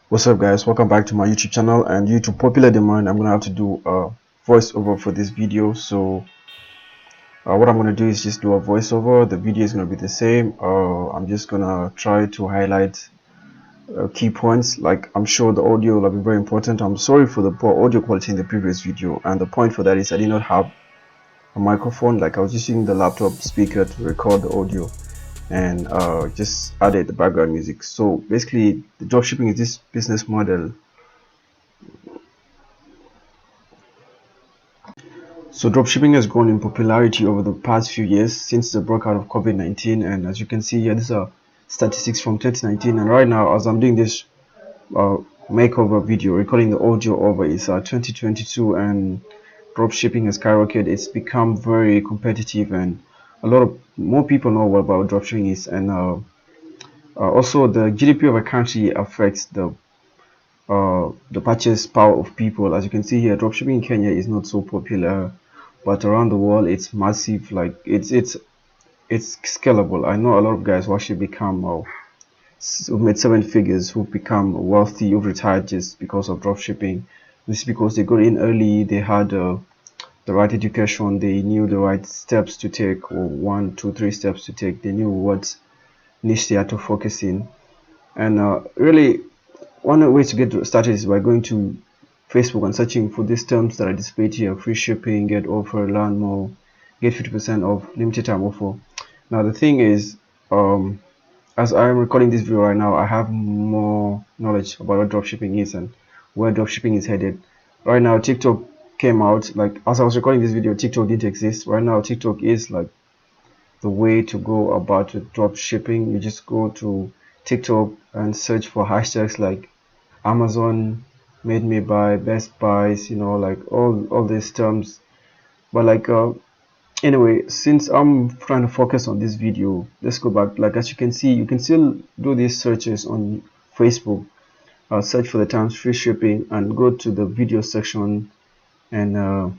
What's up, guys? Welcome back to my YouTube channel. And due to popular demand, I'm gonna have to do a voiceover for this video. So what I'm gonna do is just do a voiceover. The video is gonna be the same. I'm just gonna try to highlight key points. Like, I'm sure the audio will be very important. I'm sorry for the poor audio quality in the previous video, and the point for that is I did not have a microphone. Like, I was using the laptop speaker to record the audio and just added the background music. So basically, the dropshipping is this business model. So dropshipping has grown in popularity over the past few years since the breakout of COVID-19, and as you can see here, these are statistics from 2019. And right now, as I'm doing this uh, makeover video, recording the audio over, it's 2022, and dropshipping has skyrocketed. It's become very competitive, and a lot of more people know what about dropshipping is. And also, the GDP of a country affects the purchase power of people. As you can see here, dropshipping in Kenya is not so popular, but around the world it's massive. Like it's scalable. I know a lot of guys who actually become who made seven figures, who become wealthy, who retired just because of dropshipping. This is because they got in early, they had the right education, they knew the right steps to take, or one, two, three steps to take. They knew what niche they had to focus in, and really one way to get started is by going to Facebook and searching for these terms that are displayed here: free shipping, get offer, learn more, get 50% off, limited time offer. Now the thing is, as I'm recording this video right now, I have more knowledge about what dropshipping is and where dropshipping is headed. Right now, TikTok came out. Like, as I was recording this video, TikTok didn't exist. Right now, TikTok is like the way to go about with dropshipping. You just go to TikTok and search for hashtags like Amazon made me buy, Best Buys, like all these terms. But like anyway, since I'm trying to focus on this video, let's go back. Like, as you can see, you can still do these searches on Facebook. Search for the terms free shipping and go to the video section, and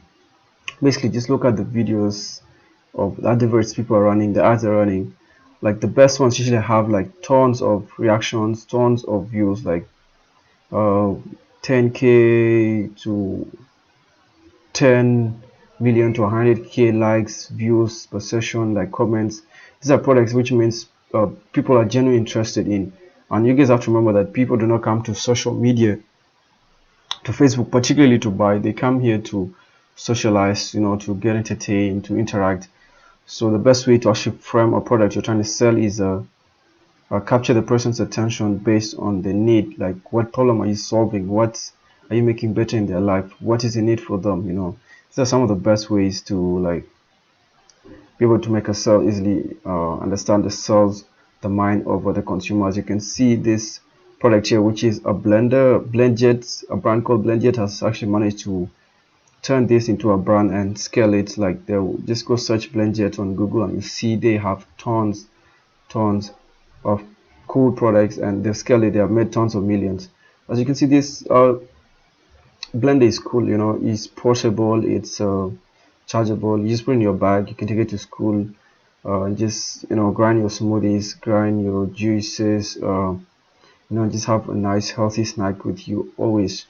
basically just look at the videos of the adverts people are running, the ads are running. Like, the best ones usually have like tons of reactions, tons of views, like uh 10k to 10 million to 100k likes, views per session, like comments. These are products which means people are genuinely interested in. And you guys have to remember that people do not come to social media, to Facebook particularly, to buy. They come here to socialize, to get entertained, to interact. So the best way to actually frame a product you're trying to sell is capture the person's attention based on the need. Like, what problem are you solving? What are you making better in their life? What is the need for them? These are some of the best ways to like be able to make a sale easily. Understand the sales, the mind of the consumers. You can see this product here, which is a blender. Blendjet, a brand called Blendjet, has actually managed to turn this into a brand and scale it. Like, they'll just go search Blendjet on Google and you see they have tons of cool products, and they've scaled it. They have made tons of millions. As you can see, this blender is cool. It's portable, it's chargeable. You just put it in your bag, you can take it to school, and just grind your smoothies, grind your juices, just have a nice healthy snack with you always,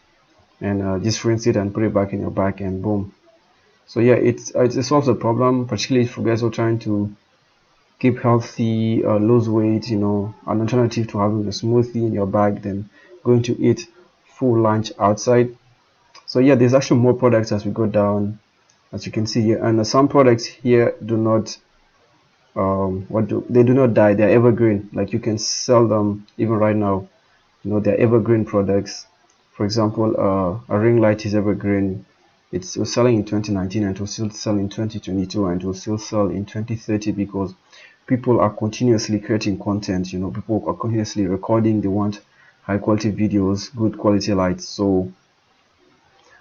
and just rinse it and put it back in your bag, and boom. So yeah, it solves a problem, particularly for guys who are trying to keep healthy, lose weight. An alternative to having a smoothie in your bag than going to eat full lunch outside. So yeah, there's actually more products as we go down, as you can see here. And some products here do not they do not die. They're evergreen. Like, you can sell them even right now. They're evergreen products. For example, a ring light is evergreen. It was selling in 2019, and it will still sell in 2022, and it will still sell in 2030, because people are continuously creating content. People are continuously recording. They want high quality videos, good quality lights. So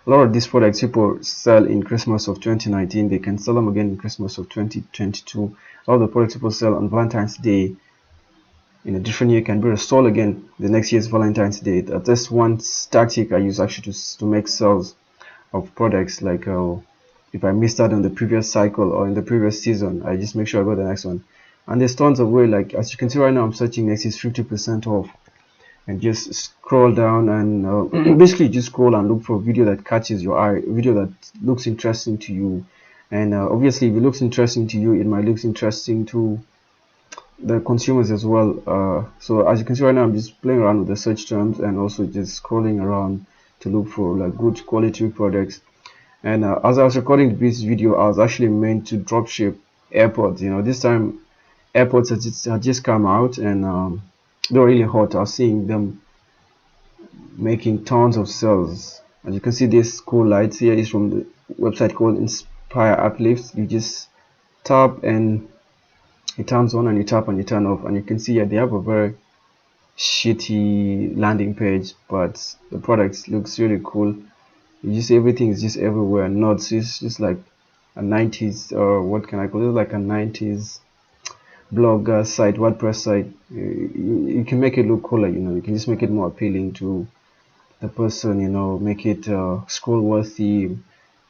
a lot of these products people sell in Christmas of 2019, they can sell them again in Christmas of 2022. A lot of the products people sell on Valentine's Day in a different year can be resold again the next year's Valentine's Day. That's one tactic I use actually to make sales of products. Like, if I missed out on the previous cycle or in the previous season, I just make sure I go the next one. And there's tons of way. Like, as you can see right now, I'm searching next is 50% off. and just scroll down and basically just scroll and look for a video that catches your eye, a video that looks interesting to you. And obviously if it looks interesting to you, it might look interesting to the consumers as well. So as you can see right now, I'm just playing around with the search terms and also just scrolling around to look for like good quality products. And as I was recording this video, I was actually meant to dropship AirPods. This time AirPods had just come out, and they were really hot. I was seeing them making tons of sales. As you can see, this cool lights here is from the website called Inspire Uplift. You just tap and it turns on, and you tap and you turn off, and you can see here they have a very shitty landing page, but the product looks really cool. You just everything is just everywhere. Notes, it's just like a 90s, or what can I call it, like a 90s blog site, WordPress site. You can make it look cooler. You can just make it more appealing to the person, make it scroll worthy,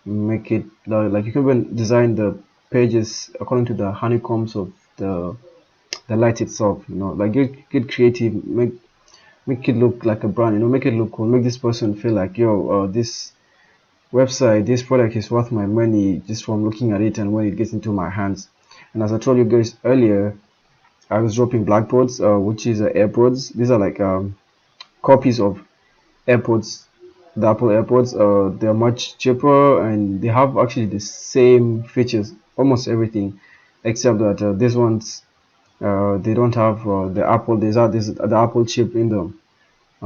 make it like you can even design the pages according to the honeycombs of the light itself. Like get creative, make it look like a brand, make it look cool, make this person feel like, yo, this website, this product is worth my money just from looking at it and when it gets into my hands. And as I told you guys earlier, I was dropping blackboards, which is AirPods. These are like copies of AirPods, the Apple AirPods. They're much cheaper and they have actually the same features, almost everything, except that these ones, they don't have the Apple. There's the Apple chip in them.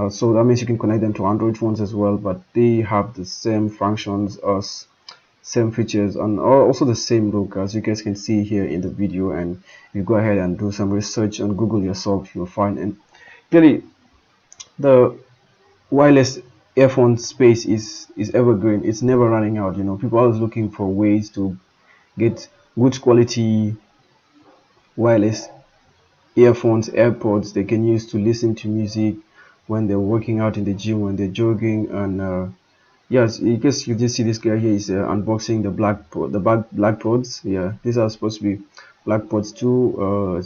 So that means you can connect them to Android phones as well, but they have the same functions as same features and also the same look, as you guys can see here in the video. And you go ahead and do some research on Google yourself, you'll find. And really, the wireless earphone space is evergreen. It's never running out. People are always looking for ways to get good quality wireless earphones, AirPods they can use to listen to music when they're working out in the gym, when they're jogging. And yes, I guess you just see this guy here is unboxing the blackboards. Yeah, these are supposed to be blackboards too.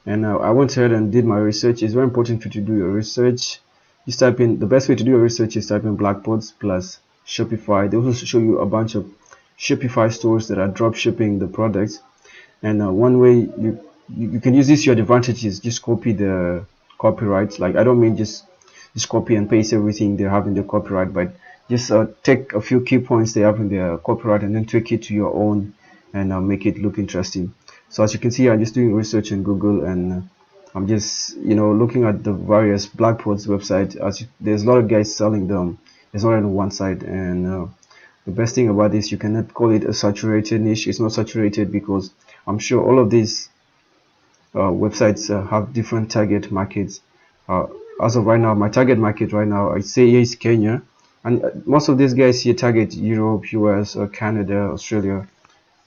And I went ahead and did my research. It's very important for you to do your research. Just type in, the best way to do your research is type in blackboards plus Shopify. They also show you a bunch of Shopify stores that are drop shipping the products. And one way you can use this to your advantage is just copy the copyrights. Like, I don't mean just copy and paste everything they have in the copyright, but just take a few key points they have in their copyright and then tweak it to your own and make it look interesting. So as you can see, I'm just doing research in Google, and I'm just looking at the various blackboards website. There's a lot of guys selling them. It's not on one side. And the best thing about this, you cannot call it a saturated niche. It's not saturated because I'm sure all of these websites have different target markets. As of right now, my target market right now, I say here is Kenya, and most of these guys here target Europe, US, Canada, Australia,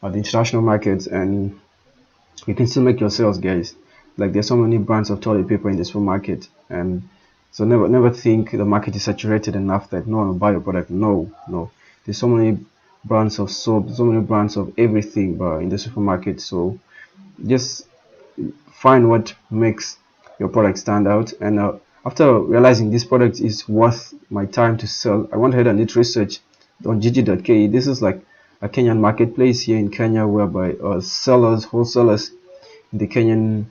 the international markets. And you can still make your sales, guys. Like, there's so many brands of toilet paper in the supermarket, and so never think the market is saturated enough that no one will buy your product. No, there's so many brands of soap, so many brands of everything in the supermarket. So just find what makes your product stand out. And after realizing this product is worth my time to sell, I went ahead and did research on gg.ke. This is like a Kenyan marketplace here in Kenya, whereby wholesalers in the Kenyan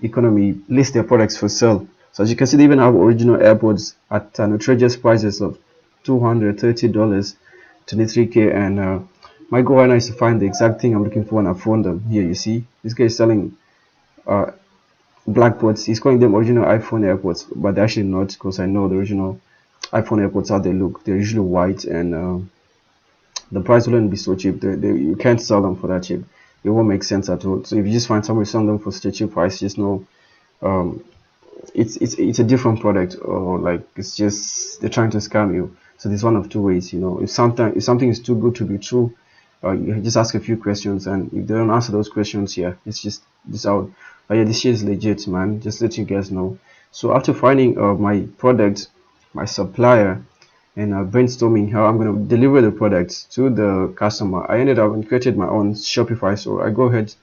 economy list their products for sale. So as you can see, they even have original AirPods at an outrageous prices of $230, 23k. And my goal right now is to find the exact thing I'm looking for, and I found them here. You see, this guy is selling blackboards. He's calling them original iPhone AirPods, but they're actually not, because I know the original iPhone AirPods, how they look. They're usually white, and the price wouldn't be so cheap. You can't sell them for that cheap. It won't make sense at all. So if you just find somebody selling them for such a cheap price, just know it's a different product, or like it's just they're trying to scam you. So there's one of two ways. If something is too good to be true, you just ask a few questions, and if they don't answer those questions, yeah, it's just this out. Yeah, this shit is legit, man. Just let you guys know. So after finding my product, my supplier, and brainstorming how I'm going to deliver the product to the customer, I ended up and created my own Shopify store. I go ahead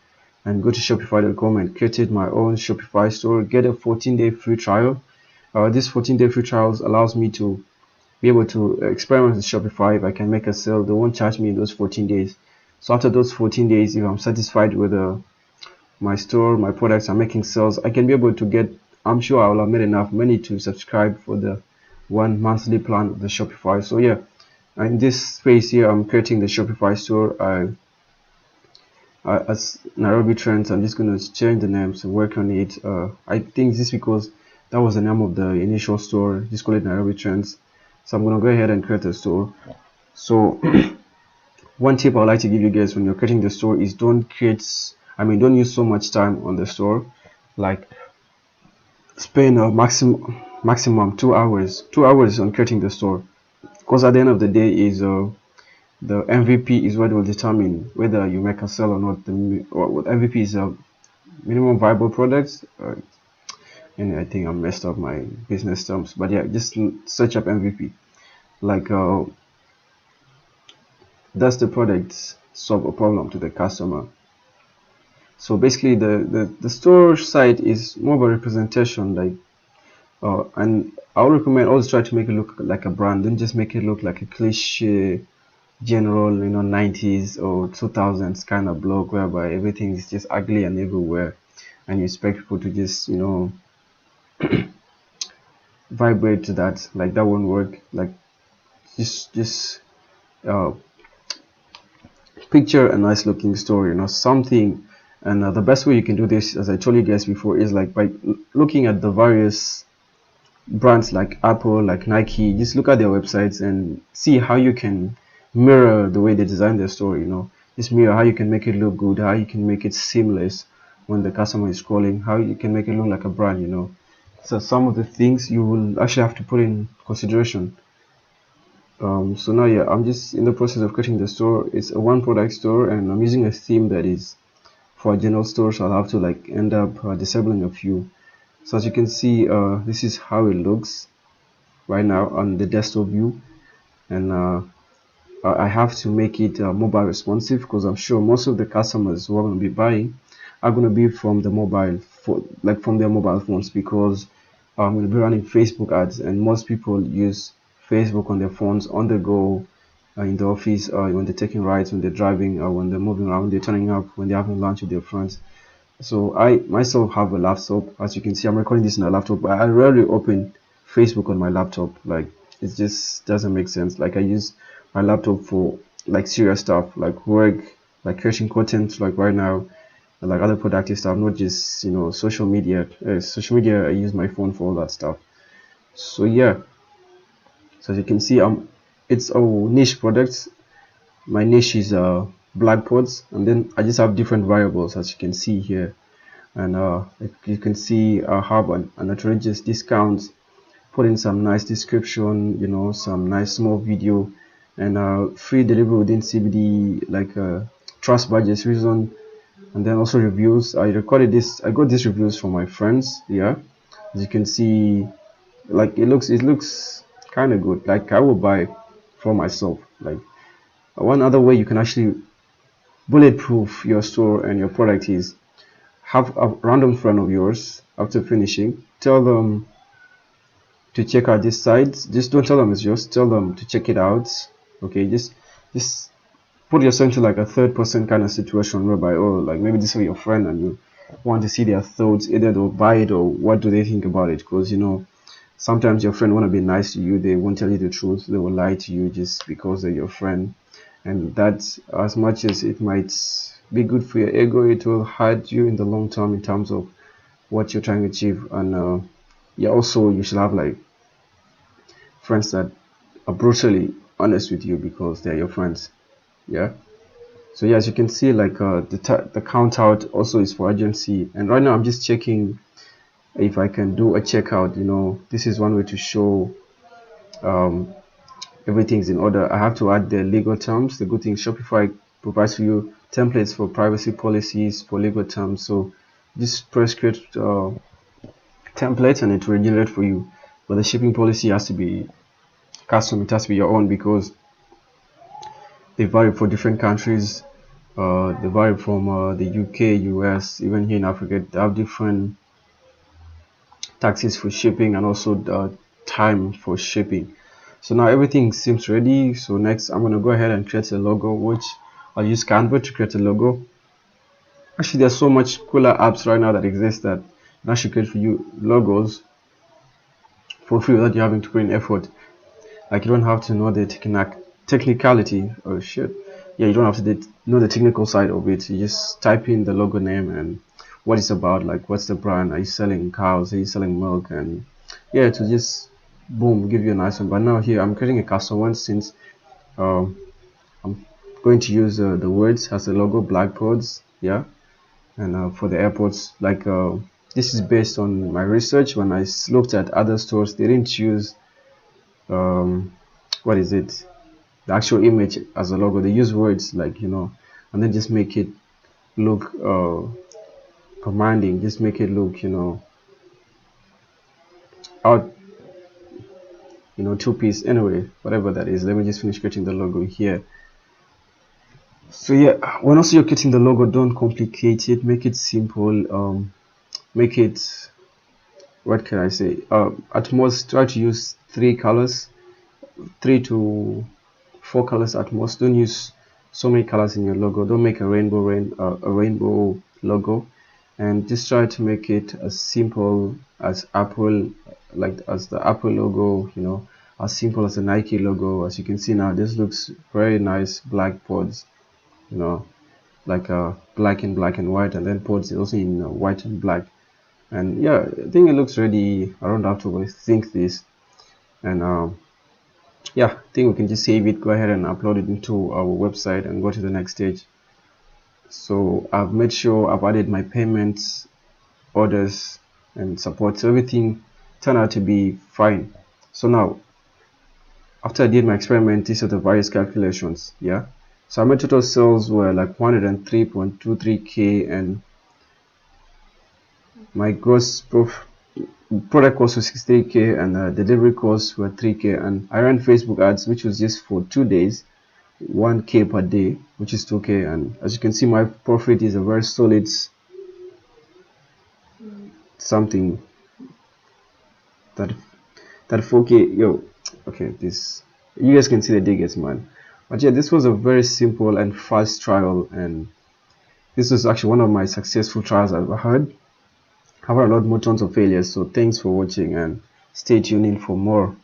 and go to shopify.com and created my own Shopify store, get a 14-day free trial. This 14-day free trials allows me to be able to experiment with Shopify. If I can make a sale, they won't charge me in those 14 days. So after those 14 days, if I'm satisfied with my store, my products are making sales, I can be able to get, I'm sure I will have made enough money to subscribe for the 1 monthly plan of the Shopify. So yeah, in this space here, I'm creating the Shopify store. As Nairobi Trends, I'm just going to change the name to work on it. I think this because that was the name of the initial store, just call it Nairobi Trends. So I'm going to go ahead and create a store. So one tip I would like to give you guys when you're creating the store is don't use so much time on the store. Like, spend a maximum 2 hours on creating the store, because at the end of the day is the MVP is what will determine whether you make a sale or not. What MVP is a minimum viable product. And I think I messed up my business terms, but yeah, just search up MVP. Like, does the product solve a problem to the customer? So basically, the store site is more of a representation, like, and I would recommend always try to make it look like a brand. Don't just make it look like a cliche general 90s or 2000s kind of blog whereby everything is just ugly and everywhere, and you expect people to just vibrate to that. Like, that won't work. Like, just uh, picture a nice looking story, something. And the best way you can do this, as I told you guys before, is like by looking at the various brands like Apple, like Nike. Just look at their websites and see how you can mirror the way they design their store. Just mirror how you can make it look good, how you can make it seamless when the customer is scrolling, how you can make it look like a brand. So some of the things you will actually have to put in consideration. So now, yeah, I'm just in the process of creating the store. It's a one product store, and I'm using a theme that is for a general store, so I'll have to like end up disabling a few. So as you can see, this is how it looks right now on the desktop view. And I have to make it mobile responsive, because I'm sure most of the customers who are going to be buying are going to be from the from their mobile phones, because I'm going to be running Facebook ads, and most people use Facebook on their phones on the go, in the office, when they're taking rides, when they're driving, or when they're moving around, they're turning up, when they're having lunch with their friends. So I myself have a laptop. As you can see, I'm recording this on a laptop, but I rarely open Facebook on my laptop. Like, it just doesn't make sense. Like, I use my laptop for like serious stuff, like work, like creating content, like right now, and like other productive stuff, not just social media. Social media, I use my phone for all that stuff. So yeah, so as you can see, it's a niche product. My niche is blog posts, and then I just have different variables, as you can see here. And you can see I have an outrageous discount, put in some nice description, some nice small video, and free delivery within CBD, like trust badges reason, and then also reviews. I got these reviews from my friends. Yeah, as you can see, like, it looks kind of good. Like, I will buy for myself. Like, one other way you can actually bulletproof your store and your product is have a random friend of yours, after finishing, tell them to check out this site. Just don't tell them it's yours, tell them to check it out. Okay, just put yourself into like a third person kind of situation, whereby, oh, like, maybe this is your friend and you want to see their thoughts, either they'll buy it or what do they think about it. Because sometimes your friend want to be nice to you, they won't tell you the truth, they will lie to you just because they're your friend. And that, as much as it might be good for your ego, it will hurt you in the long term in terms of what you're trying to achieve. And yeah, also you should have like friends that are brutally honest with you, because they're your friends. Yeah, so yeah, as you can see, like, the count out also is for agency, and right now I'm just checking if I can do a checkout. This is one way to show everything's in order. I have to add the legal terms. The good thing, Shopify provides for you templates for privacy policies, for legal terms. So just press create template and it will generate for you. But the shipping policy has to be custom. It has to be your own, because they vary for different countries. They vary from the UK, US, even here in Africa. They have different taxes for shipping, and also the time for shipping. So now everything seems ready. So next I'm going to go ahead and create a logo, which I'll use Canva to create a logo. Actually, there's so much cooler apps right now that exist that can actually create for you logos for free without you having to put in effort. Like, you don't have to know the technicality. Oh shit. Yeah, you don't have to know the technical side of it. You just type in the logo name and what it's about, like what's the brand, are you selling cows, are you selling milk, and yeah, to just boom, give you a nice one. But now here I'm creating a custom one, since um, I'm going to use the words as a logo, blackboards, yeah. And for the airports, like this is based on my research. When I looked at other stores, they didn't use um, what is it, the actual image as a logo. They use words, like, and then just make it look commanding, just make it look, out, two piece. Anyway, whatever that is, let me just finish creating the logo here. So yeah, when also you're creating the logo, don't complicate it, make it simple. Make it, what can I say, at most try to use 3 colors, 3 to 4 colors at most. Don't use so many colors in your logo. Don't make a rainbow logo, and just try to make it as simple as Apple, like as the Apple logo, as simple as the Nike logo. As you can see now, this looks very nice. Black pods, you know like black and white, and then pods also in white and black. And yeah, I think it looks ready. I don't have to overthink this. And yeah, I think we can just save it, go ahead and upload it into our website and go to the next stage. So I've made sure I've added my payments, orders, and support, so everything turned out to be fine. So now, after I did my experiment, these are the various calculations. Yeah, so my total sales were like 103.23k, and my gross product cost was 63k, and delivery costs were 3k. And I ran Facebook ads, which was just for 2 days, 1k per day, which is 2k. And as you can see, my profit is a very solid something, that 4k. Yo, okay, this, you guys can see the digits, man. But yeah, this was a very simple and fast trial, and this was actually one of my successful trials I've ever had. I've had a lot more tons of failures. So thanks for watching, and stay tuned in for more.